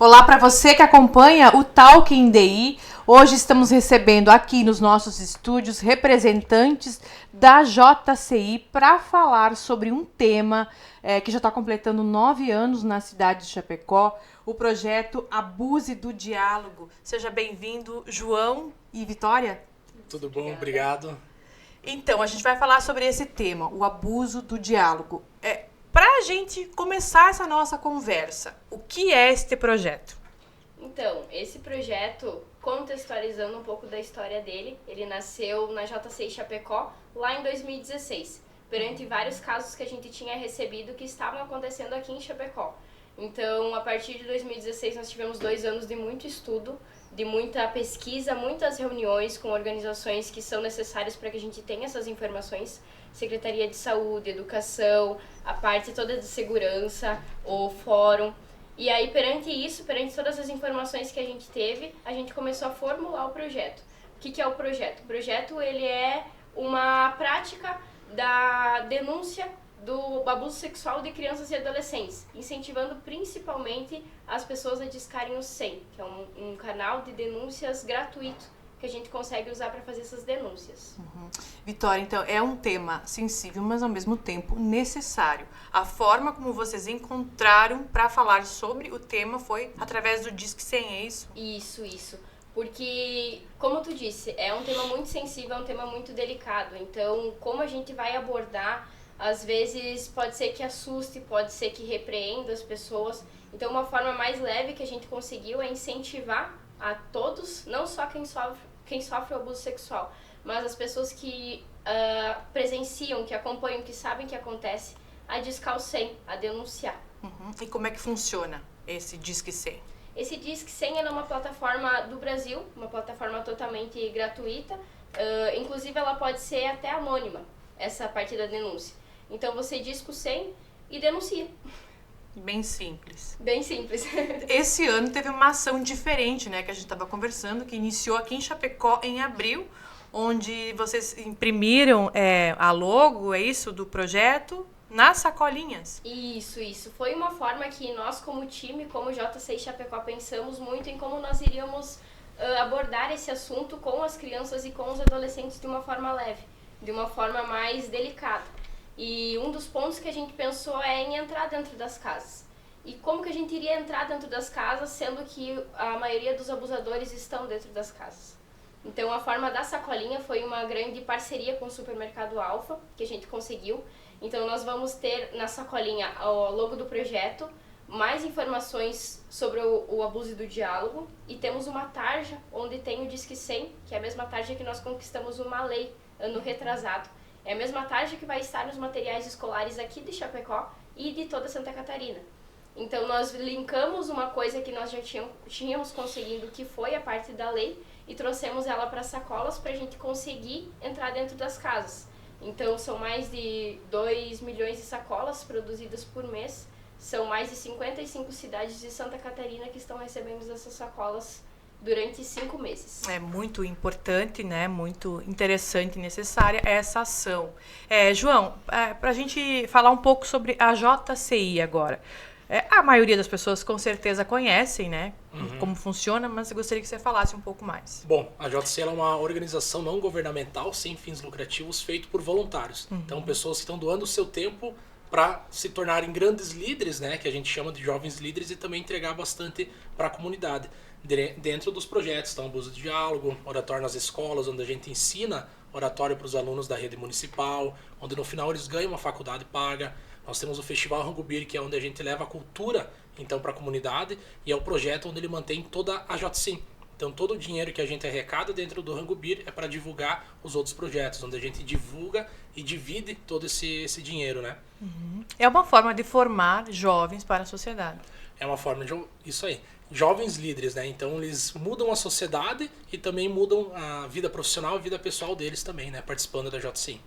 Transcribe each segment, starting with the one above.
Olá para você que acompanha o Talking DI. Hoje estamos recebendo aqui nos nossos estúdios representantes da JCI para falar sobre um tema que já está completando 9 anos na cidade de Chapecó, o projeto Abuse do Diálogo. Seja bem-vindo, João e Vitória. Tudo bom, obrigado. Então, a gente vai falar sobre esse tema, o abuso do diálogo. Para a gente começar essa nossa conversa, o que é este projeto? Então, esse projeto, contextualizando um pouco da história dele, ele nasceu na JCI Chapecó lá em 2016, perante vários casos que a gente tinha recebido que estavam acontecendo aqui em Chapecó. Então, a partir de 2016, nós tivemos 2 anos de muito estudo, de muita pesquisa, muitas reuniões com organizações que são necessárias para que a gente tenha essas informações. Secretaria de Saúde, Educação, a parte toda de segurança, o fórum. E aí, perante isso, perante todas as informações que a gente teve, a gente começou a formular o projeto. O que é o projeto? O projeto ele é uma prática da denúncia do abuso sexual de crianças e adolescentes, incentivando principalmente as pessoas a discarem o 100, que é um canal de denúncias gratuito que a gente consegue usar para fazer essas denúncias. Vitória, então, é um tema sensível, mas ao mesmo tempo necessário. A forma como vocês encontraram para falar sobre o tema foi através do Disque 100, é isso? Isso. Porque, como tu disse, é um tema muito sensível, é um tema muito delicado. Então, como a gente vai abordar, às vezes pode ser que assuste, pode ser que repreenda as pessoas. Então, uma forma mais leve que a gente conseguiu é incentivar a todos, não só quem sofre o abuso sexual, mas as pessoas que presenciam, que acompanham, que sabem que acontece, a discar o 100, a denunciar. E como é que funciona esse Disque 100? Esse Disque 100 é uma plataforma do Brasil, uma plataforma totalmente gratuita, inclusive ela pode ser até anônima, essa parte da denúncia. Então você disca o 100 e denuncia. Bem simples. Bem simples. Esse ano teve uma ação diferente, né, que a gente estava conversando, que iniciou aqui em Chapecó em abril, onde vocês imprimiram a logo, é isso, do projeto, nas sacolinhas. Isso. Foi uma forma que nós, como time, como JCI Chapecó, pensamos muito em como nós iríamos abordar esse assunto com as crianças e com os adolescentes de uma forma leve, de uma forma mais delicada. E um dos pontos que a gente pensou é em entrar dentro das casas. E como que a gente iria entrar dentro das casas, sendo que a maioria dos abusadores estão dentro das casas? Então, a forma da sacolinha foi uma grande parceria com o Supermercado Alfa, que a gente conseguiu. Então, nós vamos ter na sacolinha o logo do projeto, mais informações sobre o abuso do diálogo, e temos uma tarja onde tem o Disque 100, que é a mesma tarja que nós conquistamos uma lei ano retrasado. É a mesma tarja que vai estar nos materiais escolares aqui de Chapecó e de toda Santa Catarina. Então, nós linkamos uma coisa que nós já tínhamos conseguido, que foi a parte da lei, e trouxemos ela para sacolas para a gente conseguir entrar dentro das casas. Então, são mais de 2 milhões de sacolas produzidas por mês. São mais de 55 cidades de Santa Catarina que estão recebendo essas sacolas durante 5 meses. É muito importante, né? Muito interessante e necessária essa ação. João, para a gente falar um pouco sobre a JCI agora. A maioria das pessoas com certeza conhecem, né? Como funciona, mas eu gostaria que você falasse um pouco mais. Bom, a JCI é uma organização não governamental sem fins lucrativos feito por voluntários. Então, pessoas que estão doando o seu tempo para se tornarem grandes líderes, né? Que a gente chama de jovens líderes, e também entregar bastante para a comunidade. Dentro dos projetos, então, abuso de diálogo, oratório nas escolas, onde a gente ensina oratório para os alunos da rede municipal, onde no final eles ganham uma faculdade paga. Nós temos o Festival Rangubir, que é onde a gente leva a cultura então para a comunidade, e é o projeto onde ele mantém toda a JCI. Então todo o dinheiro que a gente arrecada dentro do Rangubir é para divulgar os outros projetos, onde a gente divulga e divide todo esse dinheiro, né? É uma forma de formar jovens para a sociedade. É uma forma de... Isso aí. Jovens líderes, né? Então eles mudam a sociedade e também mudam a vida profissional e a vida pessoal deles também, né? Participando da JCI.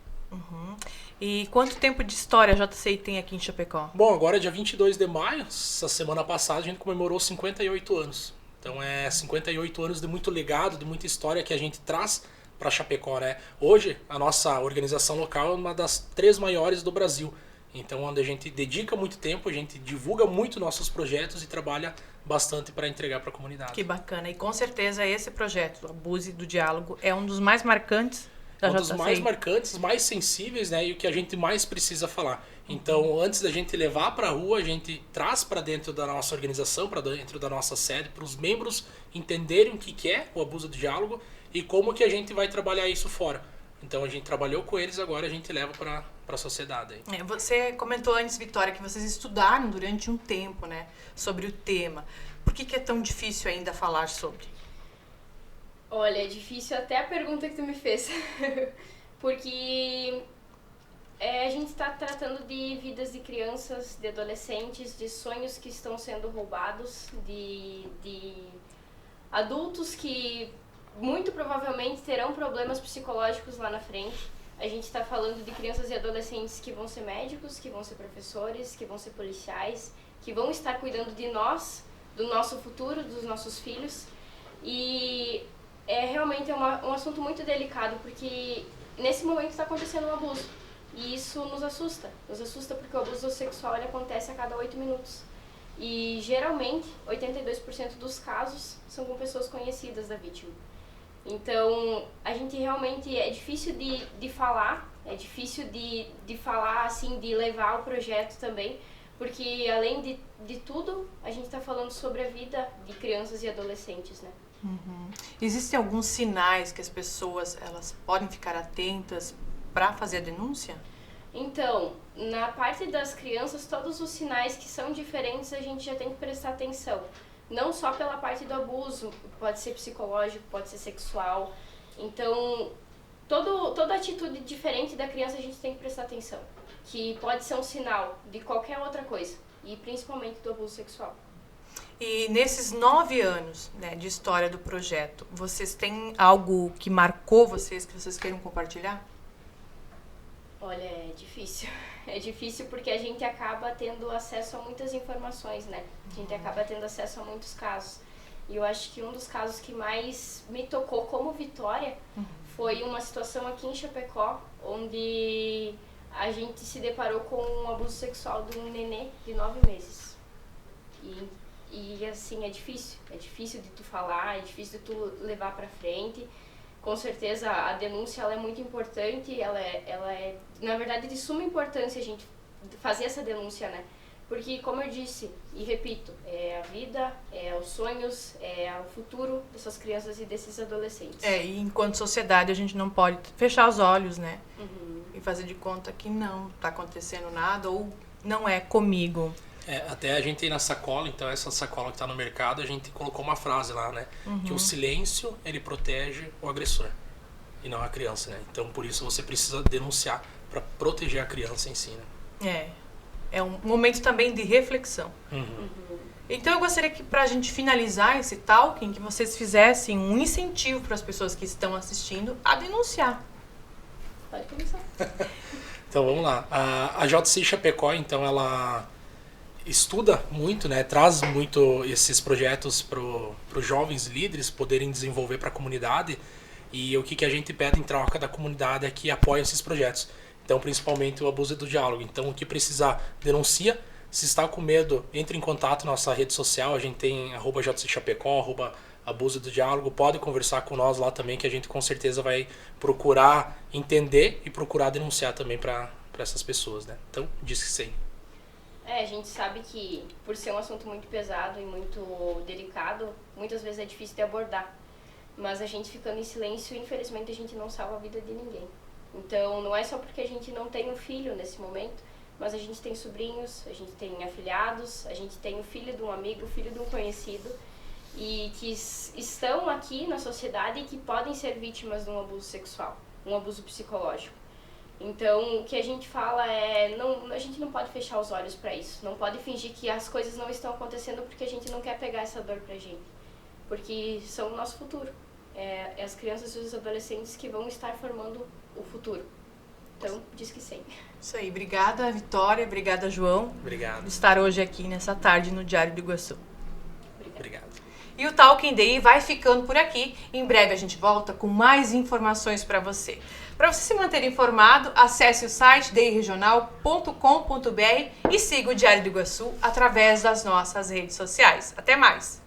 E quanto tempo de história a JCI tem aqui em Chapecó? Bom, agora dia 22 de maio, essa semana passada, a gente comemorou 58 anos. Então é 58 anos de muito legado, de muita história que a gente traz para Chapecó, né? Hoje, a nossa organização local é uma das 3 maiores do Brasil. Então, onde a gente dedica muito tempo, a gente divulga muito nossos projetos e trabalha bastante para entregar para a comunidade. Que bacana. E com certeza esse projeto, o Abuse do Diálogo, é um dos mais marcantes da Um dos JCI. mais marcantes, mais sensíveis, né? E o que a gente mais precisa falar. Então, antes da gente levar para a rua, a gente traz para dentro da nossa organização, para dentro da nossa sede, para os membros entenderem o que é o abuso do diálogo e como que a gente vai trabalhar isso fora. Então, a gente trabalhou com eles, agora a gente leva para a sociedade. Você comentou antes, Vitória, que vocês estudaram durante um tempo, né, sobre o tema. Por que é tão difícil ainda falar sobre? Olha, é difícil até a pergunta que tu me fez. Porque a gente está tratando de vidas de crianças, de adolescentes, de sonhos que estão sendo roubados, de adultos que muito provavelmente terão problemas psicológicos lá na frente. A gente está falando de crianças e adolescentes que vão ser médicos, que vão ser professores, que vão ser policiais, que vão estar cuidando de nós, do nosso futuro, dos nossos filhos. E realmente um assunto muito delicado, porque nesse momento está acontecendo um abuso. E isso nos assusta. Nos assusta porque o abuso sexual ele acontece a cada 8 minutos. E geralmente, 82% dos casos são com pessoas conhecidas da vítima. Então, a gente realmente é difícil de falar, é difícil de falar, assim, de levar o projeto também, porque além de tudo, a gente está falando sobre a vida de crianças e adolescentes, né? Uhum. Existem alguns sinais que as pessoas elas podem ficar atentas para fazer a denúncia? Então, na parte das crianças, todos os sinais que são diferentes a gente já tem que prestar atenção. Não só pela parte do abuso, pode ser psicológico, pode ser sexual. Então, toda atitude diferente da criança a gente tem que prestar atenção. Que pode ser um sinal de qualquer outra coisa, e principalmente do abuso sexual. E nesses 9 anos, né, de história do projeto, vocês têm algo que marcou vocês, que vocês queiram compartilhar? Olha, é difícil. É difícil porque a gente acaba tendo acesso a muitas informações, né? A gente acaba tendo acesso a muitos casos. E eu acho que um dos casos que mais me tocou como Vitória foi uma situação aqui em Chapecó, onde a gente se deparou com um abuso sexual de um nenê de 9 meses. E assim, é difícil de tu falar, é difícil de tu levar pra frente. Com certeza a denúncia ela é muito importante, ela é na verdade de suma importância a gente fazer essa denúncia, né? Porque como eu disse e repito, é a vida, é os sonhos, é o futuro dessas crianças e desses adolescentes. E enquanto sociedade a gente não pode fechar os olhos, né? Uhum. E fazer de conta que não tá acontecendo nada ou não é comigo. Até a gente tem na sacola, então essa sacola que está no mercado, a gente colocou uma frase lá, né? Que o silêncio, ele protege o agressor e não a criança, né? Então, por isso você precisa denunciar para proteger a criança em si, né? É um momento também de reflexão. Então, eu gostaria que, para a gente finalizar esse talking, que vocês fizessem um incentivo para as pessoas que estão assistindo a denunciar. Pode começar. Então, vamos lá. A JCI Chapecó, então, ela estuda muito, né, traz muito esses projetos para os jovens líderes poderem desenvolver para a comunidade, e o que a gente pede em troca da comunidade é que apoie esses projetos. Então, principalmente o abuso do diálogo. Então, o que precisar, denuncia. Se está com medo, entre em contato na nossa rede social, a gente tem @JCChapecó, @abuso do diálogo, pode conversar com nós lá também, que a gente com certeza vai procurar entender e procurar denunciar também para essas pessoas, né? Então, diz que sim. A gente sabe que, por ser um assunto muito pesado e muito delicado, muitas vezes é difícil de abordar. Mas a gente ficando em silêncio, infelizmente, a gente não salva a vida de ninguém. Então, não é só porque a gente não tem um filho nesse momento, mas a gente tem sobrinhos, a gente tem afilhados, a gente tem o filho de um amigo, o filho de um conhecido, e que estão aqui na sociedade e que podem ser vítimas de um abuso sexual, um abuso psicológico. Então, o que a gente fala é, a gente não pode fechar os olhos para isso, não pode fingir que as coisas não estão acontecendo porque a gente não quer pegar essa dor pra gente, porque são o nosso futuro, é as crianças e os adolescentes que vão estar formando o futuro. Então, diz que sim. Isso aí, obrigada Vitória, obrigada João. Obrigado. Por estar hoje aqui nessa tarde no Diário do Iguaçu. Obrigada. Obrigado. E o Talking DI vai ficando por aqui. Em breve a gente volta com mais informações para você. Para você se manter informado, acesse o site diregional.com.br e siga o Diário do Iguaçu através das nossas redes sociais. Até mais!